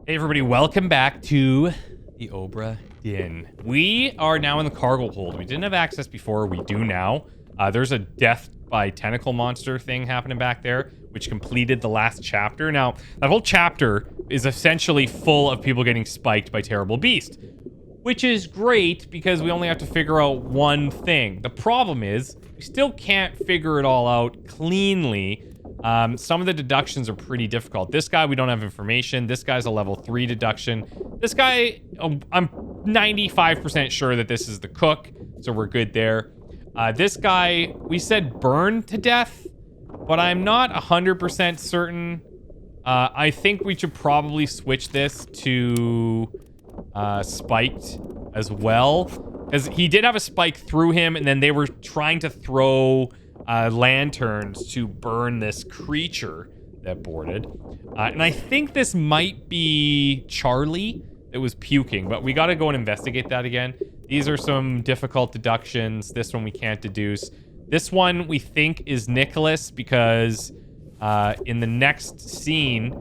Hey everybody, welcome back to the Obra Dinn. We are now in the cargo hold. We didn't have access before, we do now. There's a death by tentacle monster thing happening back there, which completed the last chapter. Now, that whole chapter is essentially full of people getting spiked by terrible beast, which is great because we only have to figure out one thing. The problem is, we still can't figure it all out cleanly. Some of the deductions are pretty difficult. This guy, we don't have information. This guy's a level 3 deduction. This guy, I'm 95% sure that this is the cook, so we're good there. This guy, we said burn to death, but I'm not 100% certain. I think we should probably switch this to spiked as well, because he did have a spike through him, and then they were trying to throw lanterns to burn this creature that boarded. And I think this might be Charlie that was puking, but we got to go and investigate that again. These are some difficult deductions. This one we can't deduce. This one we think is Nicholas because in the next scene,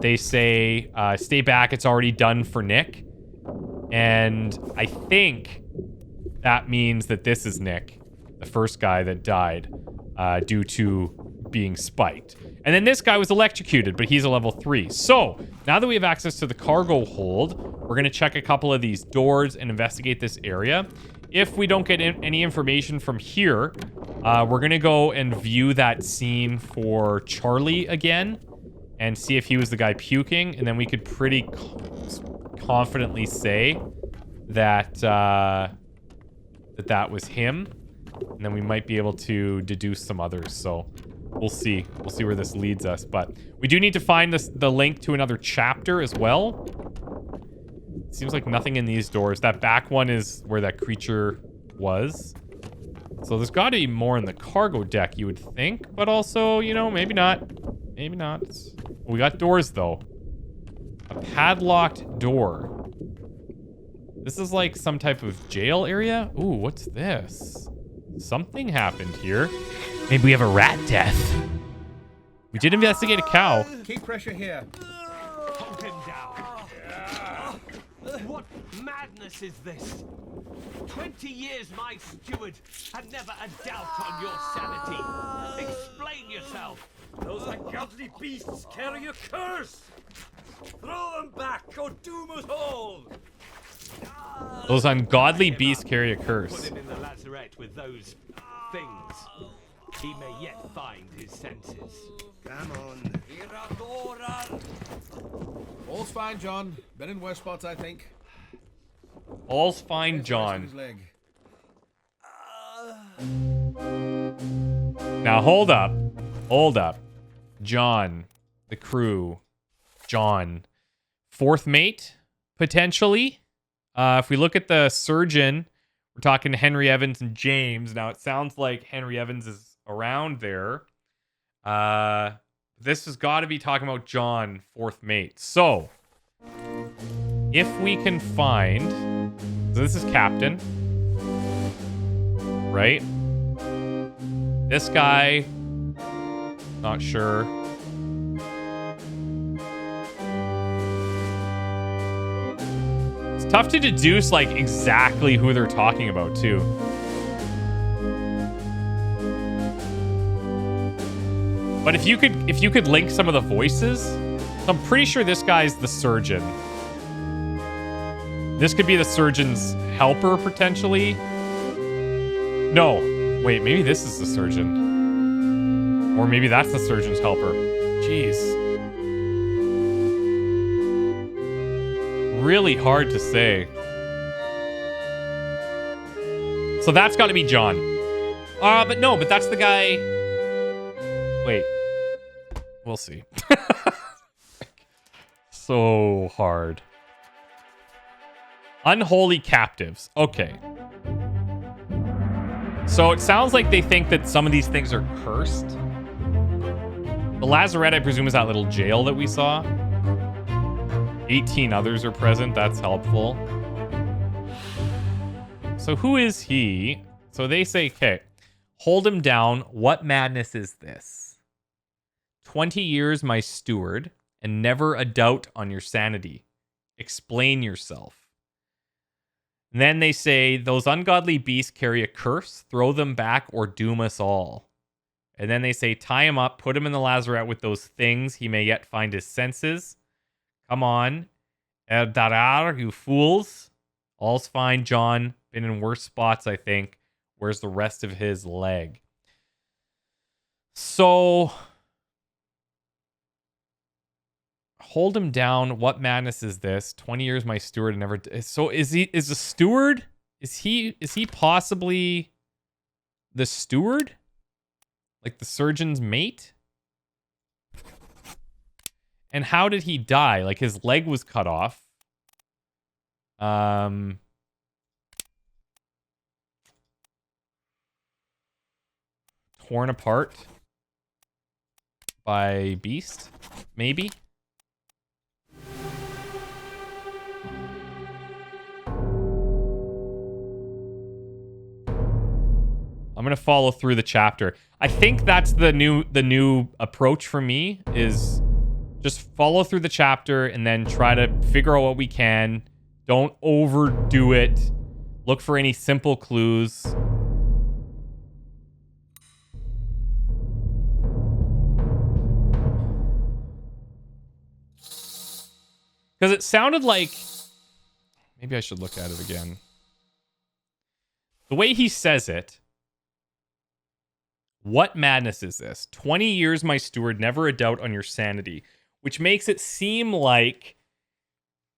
they say, stay back, it's already done for Nick. And I think that means that this is Nick, the first guy that died due to being spiked. And then this guy was electrocuted, but he's a level 3. So, now that we have access to the cargo hold, we're going to check a couple of these doors and investigate this area. If we don't get any information from here, we're going to go and view that scene for Charlie again and see if he was the guy puking. And then we could pretty confidently say that that was him. And then we might be able to deduce some others. So we'll see. We'll see where this leads us. But we do need to find the link to another chapter as well. Seems like nothing in these doors. That back one is where that creature was. So there's got to be more in the cargo deck, you would think. But also, you know, maybe not. Maybe not. We got doors, though. A padlocked door. This is like some type of jail area. Ooh, what's this? Something happened here. Maybe we have a rat death. We did investigate a cow. Keep pressure here. Hold him down. What madness is this? 20 years my steward, and never a doubt on your sanity. Explain yourself. Those ungodly beasts carry a curse. Throw them back or doom us all. Those ungodly beasts carry a curse. Put him in the lazarette with those things. He may yet find his senses. Come on. All's fine, John. Been in worse spots, I think. All's fine, John. His leg. Now, hold up. Hold up. John. The crew. John. Fourth mate, potentially. If we look at the surgeon, we're talking Henry Evans and James. Now, it sounds like Henry Evans is around there. This has got to be talking about John, fourth mate. So, if we can find... So this is Captain. Right? This guy... Not sure. It's tough to deduce, like, exactly who they're talking about, too. But if you could link some of the voices, I'm pretty sure this guy's the surgeon. This could be the surgeon's helper, potentially. No. Wait, maybe this is the surgeon. Or maybe that's the surgeon's helper. Jeez. Really hard to say. So that's got to be John. But no, but that's the guy... Wait. We'll see. So hard. Unholy captives. Okay. So it sounds like they think that some of these things are cursed. The lazarette, I presume, is that little jail that we saw. 18 others are present. That's helpful. So who is he? So they say, okay, hold him down. What madness is this? 20 years, my steward. and never a doubt on your sanity. Explain yourself. And then they say, those ungodly beasts carry a curse. Throw them back or doom us all. And then they say, tie him up, put him in the lazarette with those things. He may yet find his senses. Come on. Darar, you fools. All's fine, John. Been in worse spots, I think. Where's the rest of his leg? So, hold him down. What madness is this? 20 years my steward never... So, is the steward? Is he possibly the steward? Like the surgeon's mate? And how did he die? Like his leg was cut off. Torn apart by beast, maybe. I'm gonna follow through the chapter. I think that's the new approach for me, is just follow through the chapter and then try to figure out what we can. Don't overdo it. Look for any simple clues. Because it sounded like... Maybe I should look at it again. The way he says it... What madness is this? 20 years, my steward, never a doubt on your sanity. Which makes it seem like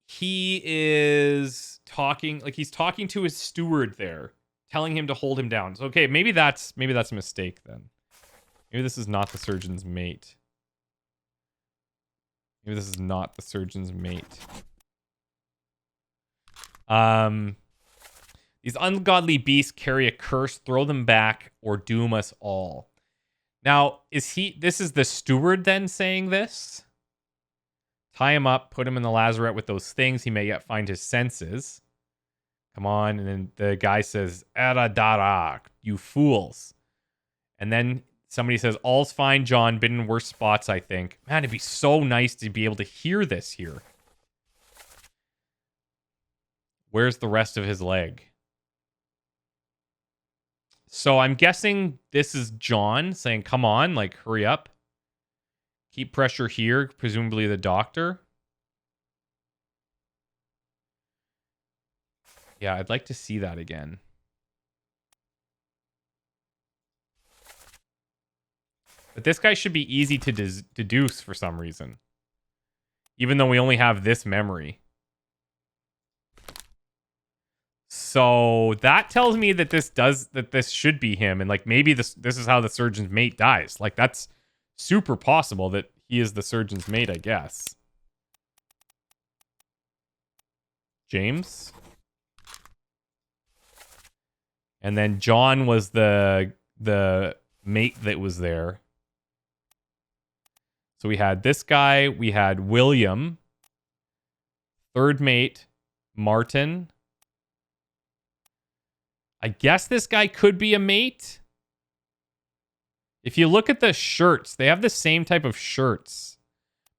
he is talking... Like he's talking to his steward there. Telling him to hold him down. So, okay, maybe that's a mistake then. Maybe this is not the surgeon's mate. Maybe this is not the surgeon's mate. These ungodly beasts carry a curse. Throw them back or doom us all. Now, this is the steward then saying this? Tie him up, put him in the lazarette with those things. He may yet find his senses. Come on. And then the guy says, Eradara, you fools. And then somebody says, all's fine, John. Been in worse spots, I think. Man, it'd be so nice to be able to hear this here. Where's the rest of his leg? So I'm guessing this is John saying, come on, like, hurry up. Keep pressure here, presumably the doctor. Yeah, I'd like to see that again. But this guy should be easy to deduce for some reason. Even though we only have this memory. So that tells me that this should be him. And like maybe this is how the surgeon's mate dies. Like that's super possible that he is the surgeon's mate, I guess. James. And then John was the mate that was there. So we had this guy, we had William, third mate, Martin. I guess this guy could be a mate. If you look at the shirts, they have the same type of shirts.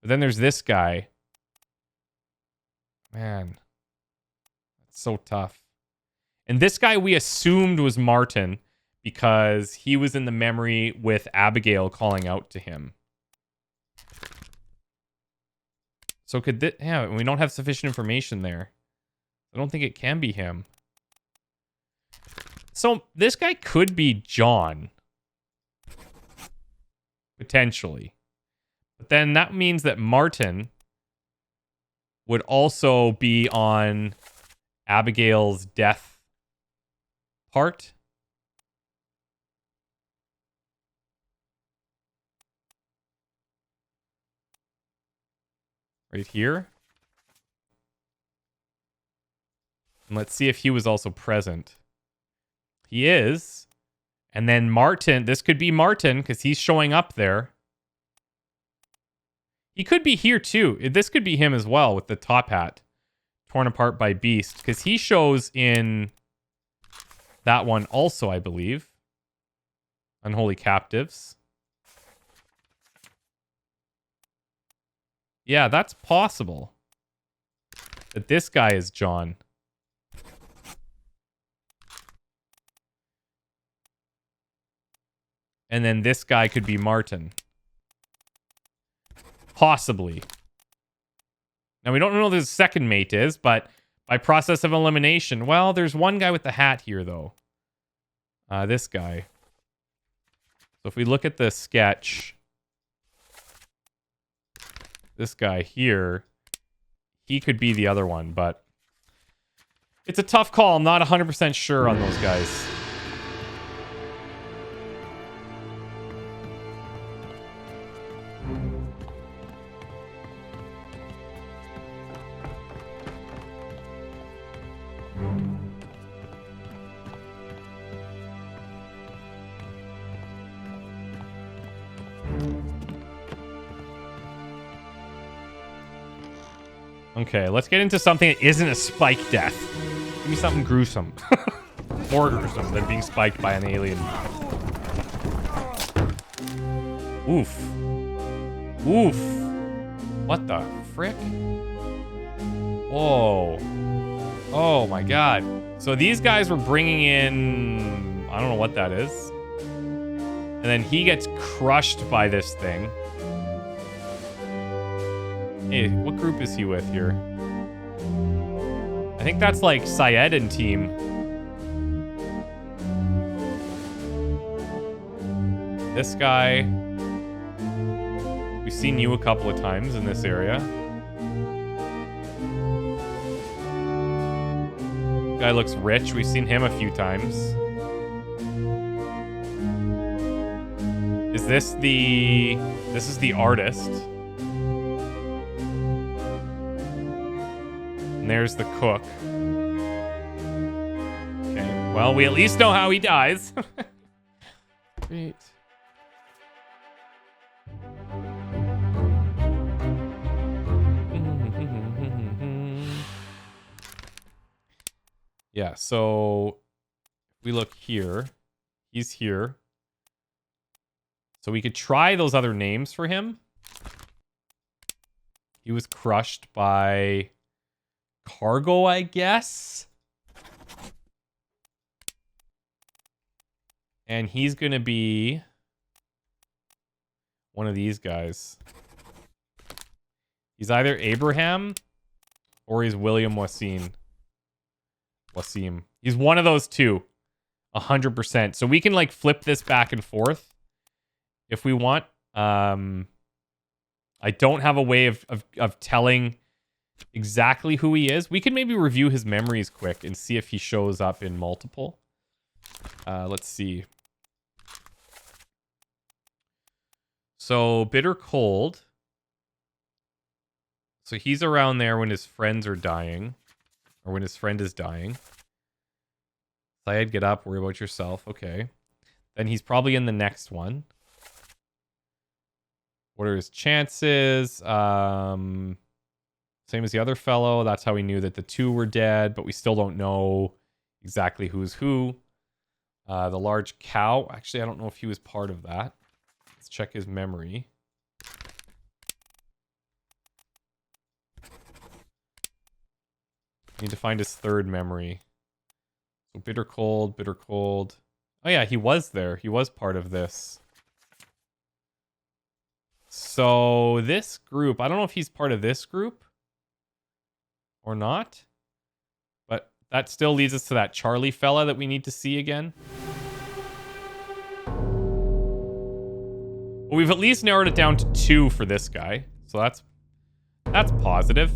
But then there's this guy. Man, that's so tough. And this guy we assumed was Martin because he was in the memory with Abigail calling out to him. So could this... Yeah, we don't have sufficient information there. I don't think it can be him. So this guy could be John. Potentially. But then that means that Martin would also be on Abigail's death part. Right here. And let's see if he was also present. He is. And then Martin, this could be Martin because he's showing up there. He could be here too. This could be him as well with the top hat. Torn apart by Beast. Because he shows in that one also, I believe. Unholy Captives. Yeah, that's possible. That this guy is John. And then this guy could be Martin. Possibly. Now, we don't know who the second mate is, but by process of elimination... Well, there's one guy with the hat here, though. This guy. So if we look at the sketch... This guy here... He could be the other one, but... It's a tough call. I'm not 100% sure on those guys. Okay, let's get into something that isn't a spike death. Give me something gruesome. More gruesome than being spiked by an alien. Oof. Oof. What the frick? Whoa. Oh my god. So these guys were bringing in... I don't know what that is. And then he gets crushed by this thing. Hey, what group is he with here? I think that's like Syed and team. This guy. We've seen you a couple of times in this area. Guy looks rich. We've seen him a few times. Is this the... This is the artist. And there's the cook. Okay. Well, we at least know how he dies. Great. Yeah, so we look here. He's here. So we could try those other names for him. He was crushed by cargo, I guess. And he's going to be one of these guys. He's either Abraham or he's William Wasim. He's one of those two. 100%. So we can like flip this back and forth if we want. I don't have a way of telling exactly who he is. We can maybe review his memories quick and see if he shows up in multiple. Let's see. So bitter cold. So he's around there when his friends are dying. Or when his friend is dying. Syed, get up. Worry about yourself. Okay. Then he's probably in the next one. What are his chances? Same as the other fellow. That's how we knew that the two were dead. But we still don't know exactly who's who. The large cow. Actually, I don't know if he was part of that. Let's check his memory. Need to find his third memory. So bitter cold, bitter cold. Oh yeah, he was there. He was part of this. So this group, I don't know if he's part of this group or not. But that still leads us to that Charlie fella that we need to see again. Well, we've at least narrowed it down to 2 for this guy. So that's positive.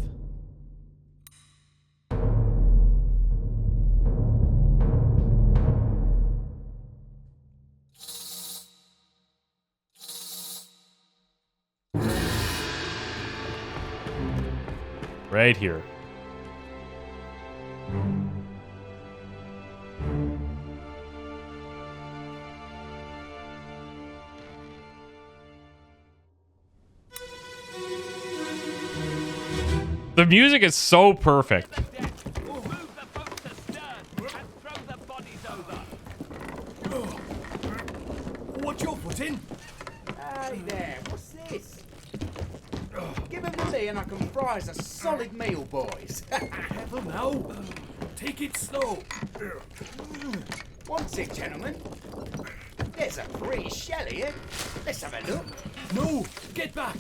Right here. The music is so perfect. Move the boat astern and throw the bodies over. What's your foot in? Hey there, what's this? Give them to me and I can fry us a solid meal, boys. Careful now. Take it slow. What's it, gentlemen? There's a pretty shell here. Let's have a look. No, get back.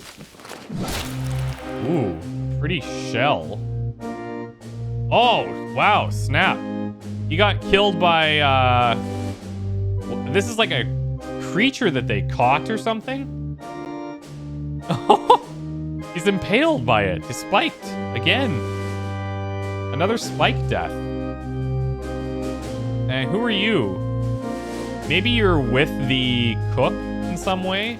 Ooh, pretty shell. Oh, wow, snap. He got killed by, this is like a creature that they caught or something? He's impaled by it. He's spiked. Again. Another spike death. And who are you? Maybe you're with the cook in some way?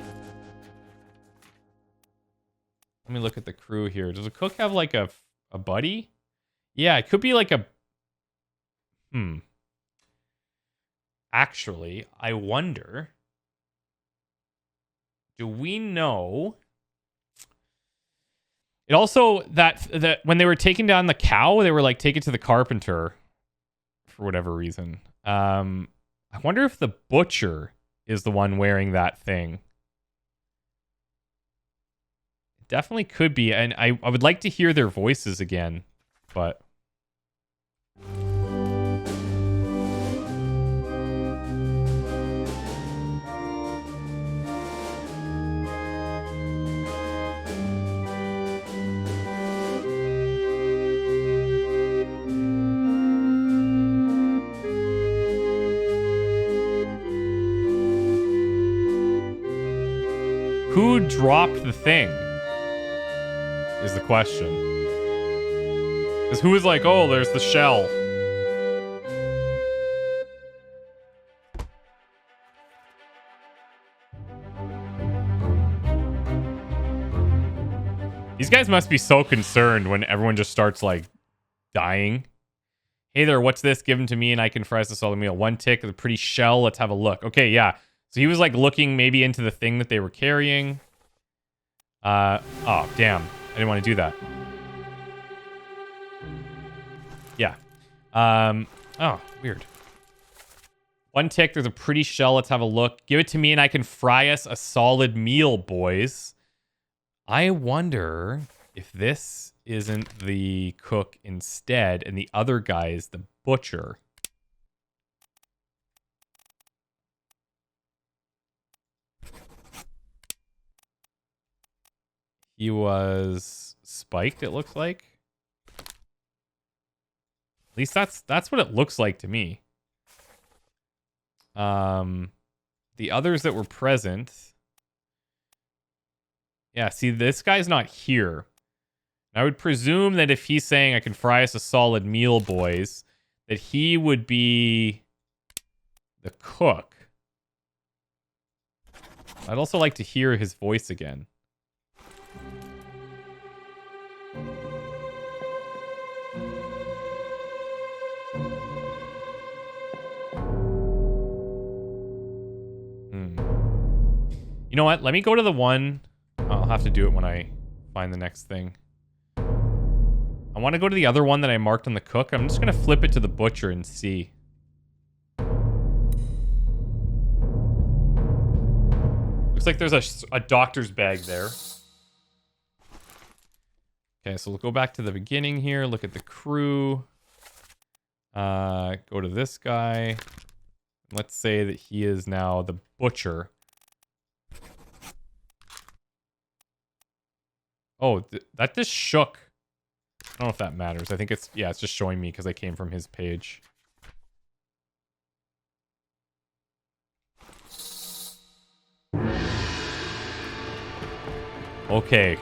Let me look at the crew here. Does the cook have like a buddy? Yeah, it could be like a... Actually, I wonder... Do we know... It also, that when they were taking down the cow, they were like, take it to the carpenter. For whatever reason. I wonder if the butcher is the one wearing that thing. It definitely could be. And I would like to hear their voices again. But... Who dropped the thing? Is the question. Because who was like, oh, there's the shell. These guys must be so concerned when everyone just starts, like, dying. Hey there, what's this? Give them to me and I can fry us a solid meal. One tick of the pretty shell. Let's have a look. Okay, yeah. So he was like looking maybe into the thing that they were carrying. Oh, damn. I didn't want to do that. Yeah. Oh, weird. One tick. There's a pretty shell. Let's have a look. Give it to me and I can fry us a solid meal, boys. I wonder if this isn't the cook instead and the other guy is the butcher. He was spiked, it looks like. At least that's what it looks like to me. The others that were present. Yeah, see, this guy's not here. I would presume that if he's saying I can fry us a solid meal, boys, that he would be the cook. I'd also like to hear his voice again. You know what? Let me go to the one. I'll have to do it when I find the next thing. I want to go to the other one that I marked on the cook. I'm just going to flip it to the butcher and see. Looks like there's a doctor's bag there. Okay, so we'll go back to the beginning here. Look at the crew. Go to this guy. Let's say that he is now the butcher. Oh, that just shook. I don't know if that matters. I think it's just showing me because I came from his page. Okay.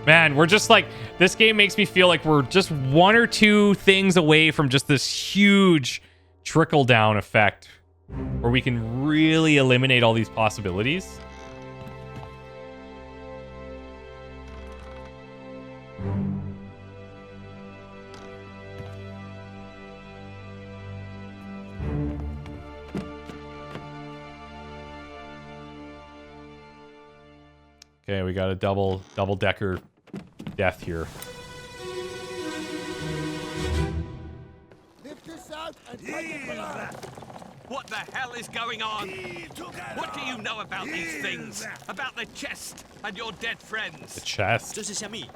Man, we're just like, this game makes me feel like we're just one or two things away from just this huge trickle-down effect where we can really eliminate all these possibilities. Okay, we got a double-decker death here. Lift this out and take it below. What the hell is going on? What do you know about these things? About the chest and your dead The friends? chest. 这是虾米？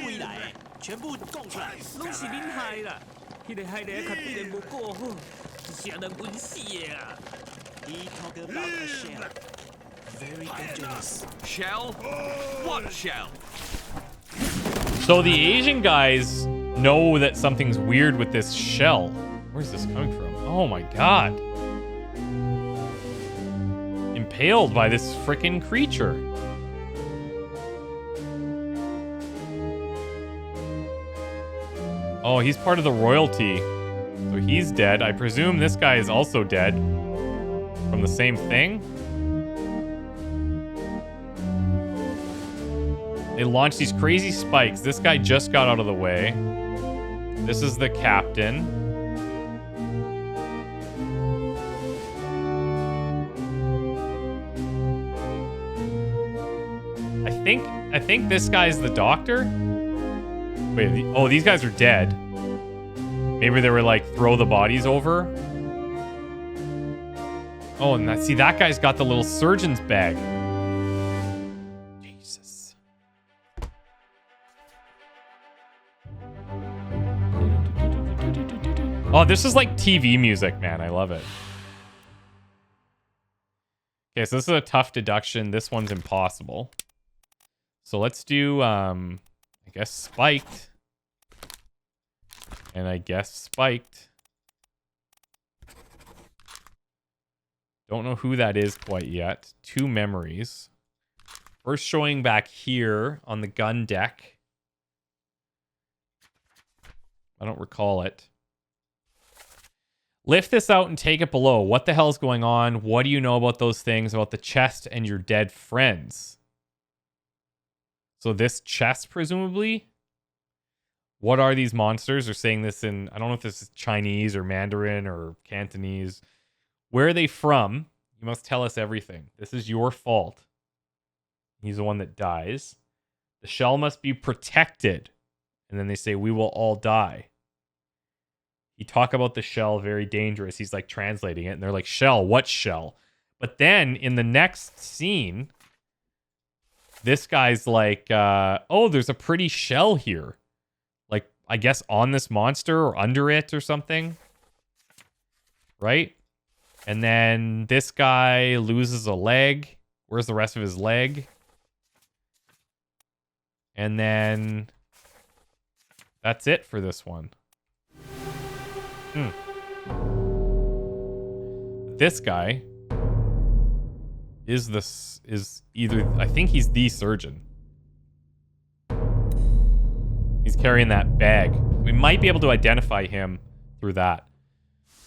未来全部供出来。拢是恁害啦！迄个害得较比人无过好，是让人温死的啊！ He talk about a shell. Very dangerous. Shell? What shell? So the Asian guys know that something's weird with this shell. Where's this coming from? Oh my god. Impaled by this frickin' creature. Oh, he's part of the royalty. So he's dead. I presume this guy is also dead. From the same thing? They launched these crazy spikes. This guy just got out of the way. This is the captain. I think this guy's the doctor. Wait, these guys are dead. Maybe they were like, throw the bodies over. Oh, and that guy's got the little surgeon's bag. Jesus. Oh, this is like TV music, man. I love it. Okay, so this is a tough deduction. This one's impossible. So let's do, I guess spiked. And I guess spiked. Don't know who that is quite yet. 2 memories. First showing back here on the gun deck. I don't recall it. Lift this out and take it below. What the hell's going on? What do you know about those things, about the chest and your dead friends? So this chest, presumably? What are these monsters? They're saying this in, I don't know if this is Chinese or Mandarin or Cantonese. Where are they from? You must tell us everything. This is your fault. He's the one that dies. The shell must be protected. And then they say, we will all die. You talk about the shell, very dangerous. He's like translating it. And they're like, shell, what shell? But then in the next scene, this guy's like, oh, there's a pretty shell here. Like, I guess on this monster or under it or something. Right? And then this guy loses a leg. Where's the rest of his leg? And then that's it for this one. This guy is either, I think he's the surgeon. He's carrying that bag. We might be able to identify him through that.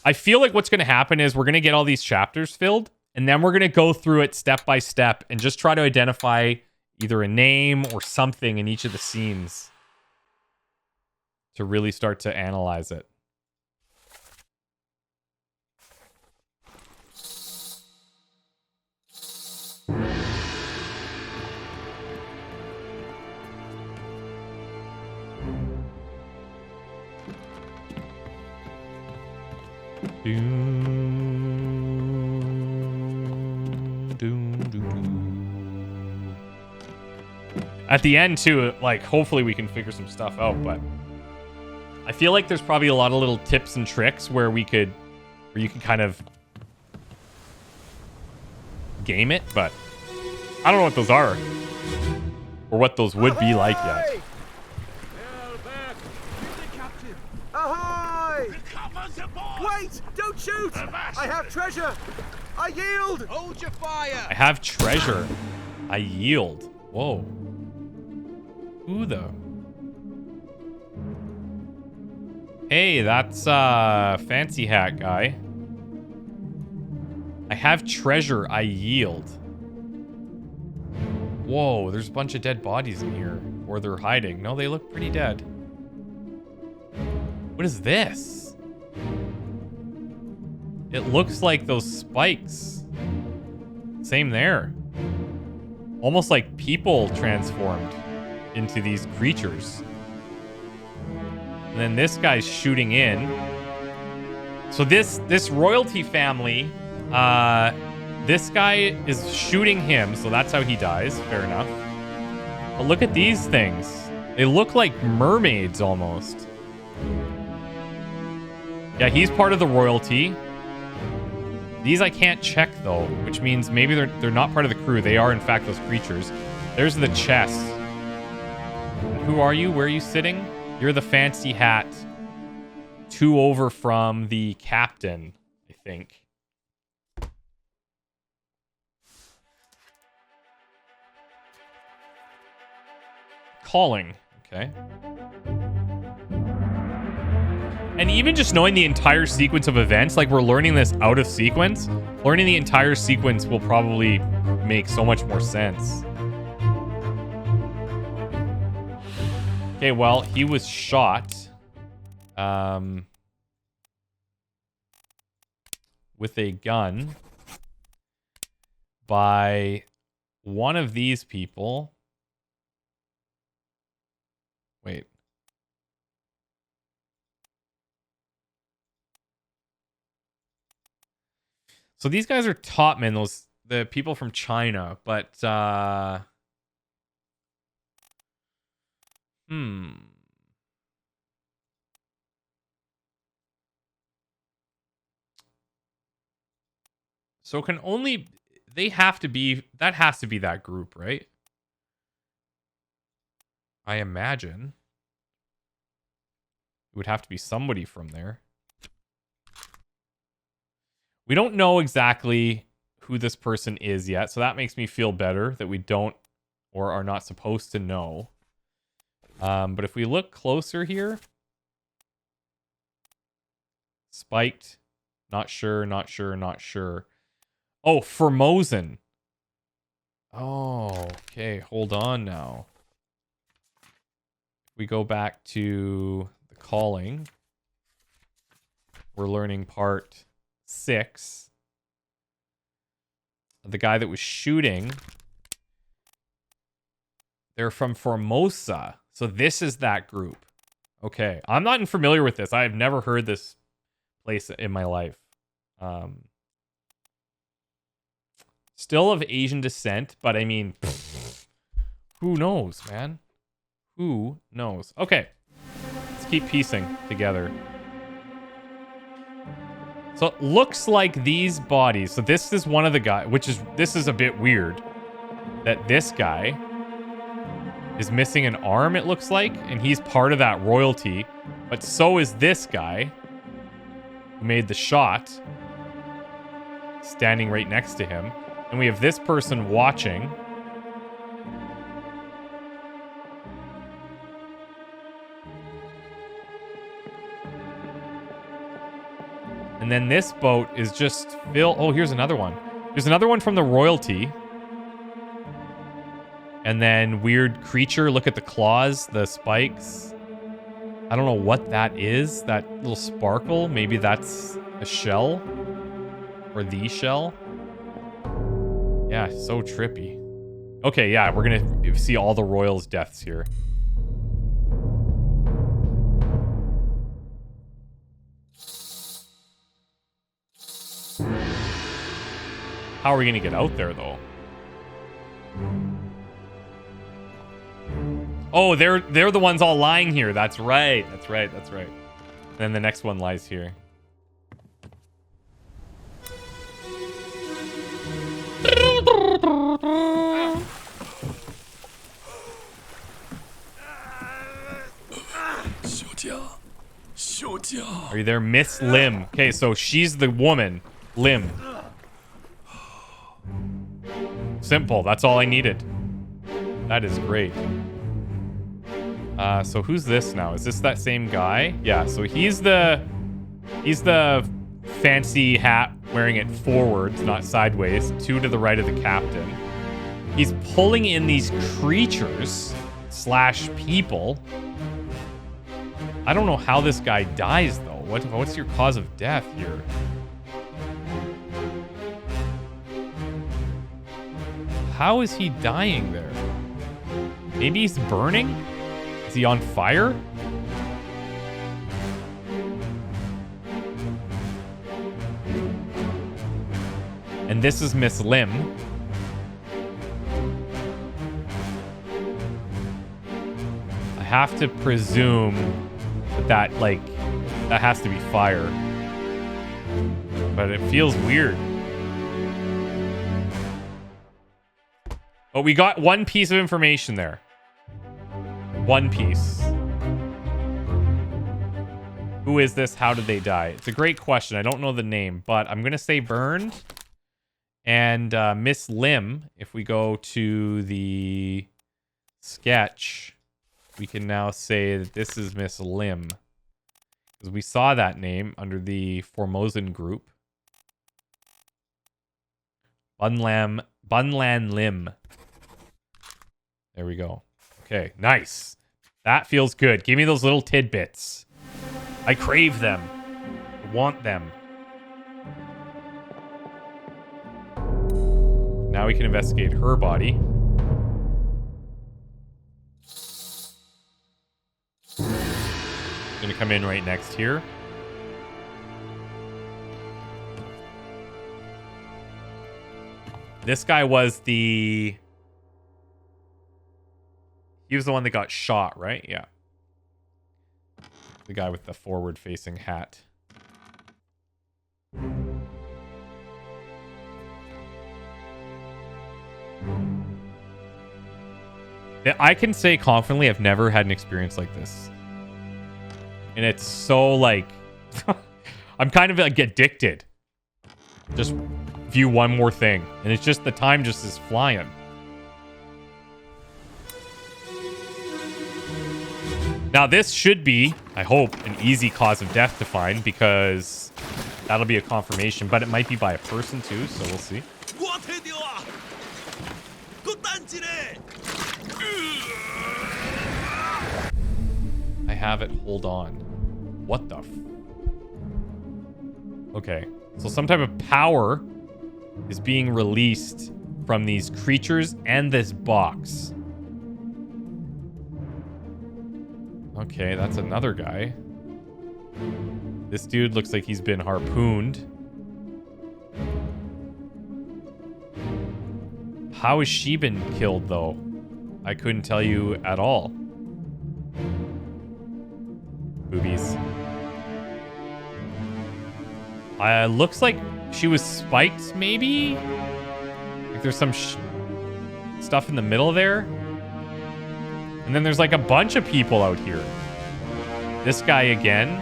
I feel like what's going to happen is we're going to get all these chapters filled, and then we're going to go through it step by step and just try to identify either a name or something in each of the scenes to really start to analyze it. At the end too, like hopefully we can figure some stuff out, but I feel like there's probably a lot of little tips and tricks where you can kind of game it, but I don't know what those are or what those would be like yet. Ahoy! Wait! Don't shoot! I have treasure! I yield! Hold your fire! I have treasure. I yield. Whoa. Who the? Hey, that's fancy hat guy. I have treasure. I yield. Whoa, there's a bunch of dead bodies in here. Or they're hiding. No, they look pretty dead. What is this? It looks like those spikes. Same there. Almost like people transformed into these creatures. And then this guy's shooting in. So this royalty family, this guy is shooting him, so that's how he dies. Fair enough. But look at these things. They look like mermaids almost. Yeah, he's part of the royalty. These I can't check though, which means maybe they're not part of the crew. They are in fact those creatures. There's the chest. Who are you? Where are you sitting? You're the fancy hat. 2 over from the captain, I think. Calling. Okay. And even just knowing the entire sequence of events, like we're learning this out of sequence, learning the entire sequence will probably make so much more sense. Okay, well, he was shot with a gun by one of these people. Wait. So these guys are top men, the people from China, but So can only they have to be that has to be that group, right? I imagine it would have to be somebody from there. We don't know exactly who this person is yet, so that makes me feel better that we don't or are not supposed to know. But if we look closer here, spiked, not sure, not sure, not sure. Oh, Formosan. Oh, okay, hold on now. We go back to the calling. We're learning part 6. The guy that was shooting, they're from Formosa. So this is that group. Okay. I'm not familiar with this. I've never heard this place in my life. Still of Asian descent, but I mean, who knows, man? Who knows? Okay. Let's keep piecing together. So it looks like these bodies. So this is one of the guys, this is a bit weird. That this guy is missing an arm, it looks like, and he's part of that royalty. But so is this guy who made the shot, standing right next to him. And we have this person watching. And then this boat is just filled. Oh, here's another one. There's another one from the royalty. And then weird creature. Look at the claws, the spikes. I don't know what that is. That little sparkle. Maybe that's a shell. Or the shell. Yeah, so trippy. Okay, yeah, we're gonna see all the royals' deaths here. How are we gonna get out there, though? Oh, they're the ones all lying here. That's right. That's right. That's right. And then the next one lies here. Are you there, Miss Lim? Okay, so she's the woman, Lim. Simple. That's all I needed. That is great. So who's this now? Is this that same guy? Yeah. So he's the fancy hat wearing it forwards, not sideways. 2 to the right of the captain. He's pulling in these creatures / people. I don't know how this guy dies though. What's your cause of death here? How is he dying there? Maybe he's burning? Is he on fire? And this is Miss Lim. I have to presume that that has to be fire. But it feels weird. But we got one piece of information there. One piece. Who is this? How did they die? It's a great question. I don't know the name, but I'm going to say burned. And Miss Lim, if we go to the sketch, we can now say that this is Miss Lim. Because we saw that name under the Formosan group. Bunlan Lim. There we go. Okay, nice. That feels good. Give me those little tidbits. I crave them. I want them. Now we can investigate her body. Gonna come in right next here. This guy was the... He was the one that got shot, right? Yeah. The guy with the forward-facing hat. I can say confidently I've never had an experience like this. And it's so like... I'm kind of like addicted. Just view one more thing. And it's just the time just is flying. Now this should be, I hope, an easy cause of death to find because that'll be a confirmation. But it might be by a person too, so we'll see. I have it. Hold on. What the Okay. So some type of power is being released from these creatures and this box. Okay, that's another guy. This dude looks like he's been harpooned. How has she been killed, though? I couldn't tell you at all. Boobies. Looks like she was spiked, maybe? Like there's some stuff in the middle there. And then there's like a bunch of people out here. This guy again,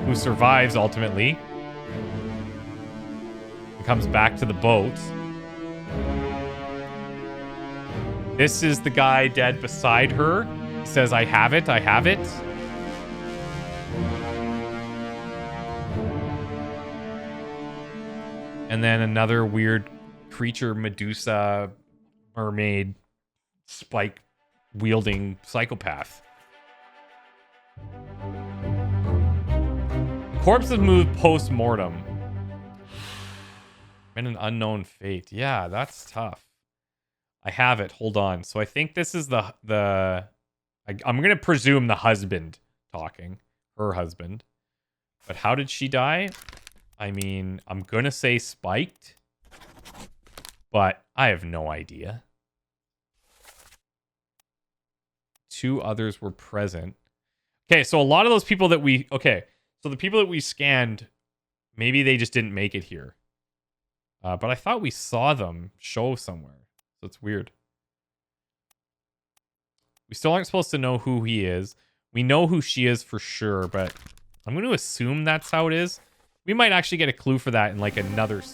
who survives ultimately. And comes back to the boat. This is the guy dead beside her. He says, I have it, I have it. And then another weird creature, Medusa, mermaid, spike wielding psychopath. Corpses moved post-mortem. And an unknown fate. Yeah, that's tough. I have it. Hold on. So I think this is I'm going to presume the husband talking. Her husband. But how did she die? I mean, I'm going to say spiked. But I have no idea. 2 others were present. Okay, so a lot of those people that we... Okay, so the people that we scanned, maybe they just didn't make it here. But I thought we saw them show somewhere. So it's weird. We still aren't supposed to know who he is. We know who she is for sure, but I'm going to assume that's how it is. We might actually get a clue for that in like another set.